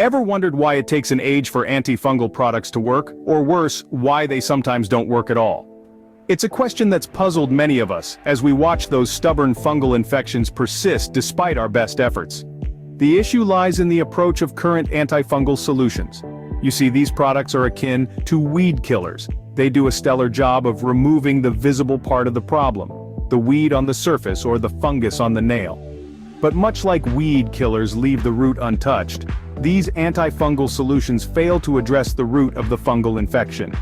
Ever wondered why it takes an age for antifungal products to work, or worse, why they sometimes don't work at all? It's a question that's puzzled many of us as we watch those stubborn fungal infections persist despite our best efforts. The issue lies in the approach of current antifungal solutions. You see, these products are akin to weed killers. They do a stellar job of removing the visible part of the problem, the weed on the surface or the fungus on the nail. But much like weed killers leave the root untouched, these antifungal solutions fail to address the root of the fungal infection.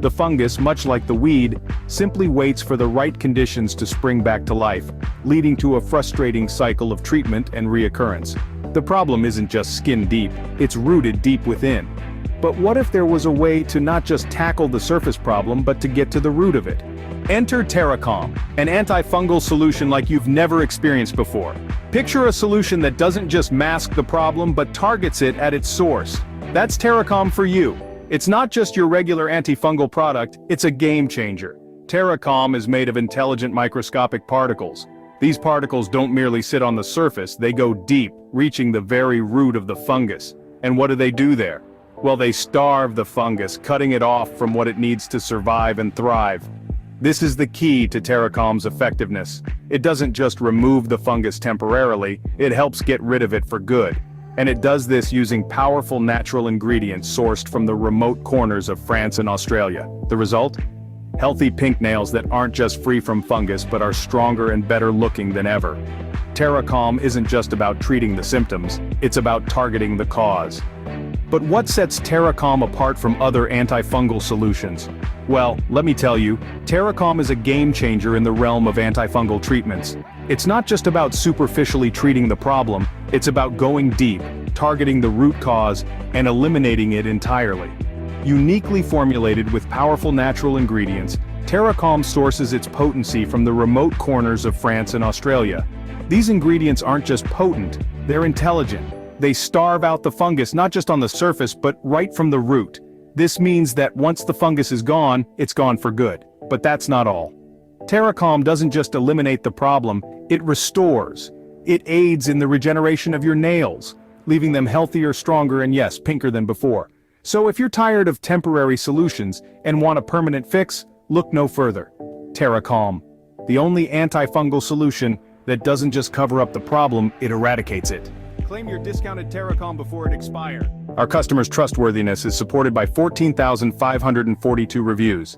The fungus, much like the weed, simply waits for the right conditions to spring back to life, leading to a frustrating cycle of treatment and reoccurrence. The problem isn't just skin deep, it's rooted deep within. But what if there was a way to not just tackle the surface problem but to get to the root of it? Enter TerraCalm, an antifungal solution like you've never experienced before. Picture a solution that doesn't just mask the problem but targets it at its source. That's TerraCalm for you. It's not just your regular antifungal product, it's a game changer. TerraCalm is made of intelligent microscopic particles. These particles don't merely sit on the surface, they go deep, reaching the very root of the fungus. And what do they do there? Well, they starve the fungus, cutting it off from what it needs to survive and thrive. This is the key to TerraCalm's effectiveness. It doesn't just remove the fungus temporarily, it helps get rid of it for good. And it does this using powerful natural ingredients sourced from the remote corners of France and Australia. The result? Healthy pink nails that aren't just free from fungus but are stronger and better looking than ever. TerraCalm isn't just about treating the symptoms, it's about targeting the cause. But what sets TerraCalm apart from other antifungal solutions? Well, let me tell you, TerraCalm is a game changer in the realm of antifungal treatments. It's not just about superficially treating the problem, it's about going deep, targeting the root cause, and eliminating it entirely. Uniquely formulated with powerful natural ingredients, TerraCalm sources its potency from the remote corners of France and Australia. These ingredients aren't just potent, they're intelligent. They starve out the fungus not just on the surface but right from the root. This means that once the fungus is gone, it's gone for good. But that's not all. TerraCalm doesn't just eliminate the problem, it restores. It aids in the regeneration of your nails, leaving them healthier, stronger, and yes, pinker than before. So if you're tired of temporary solutions and want a permanent fix, look no further. TerraCalm, the only antifungal solution that doesn't just cover up the problem, it eradicates it. Claim your discounted TerraCalm before it expires. Our customers' trustworthiness is supported by 14,542 reviews.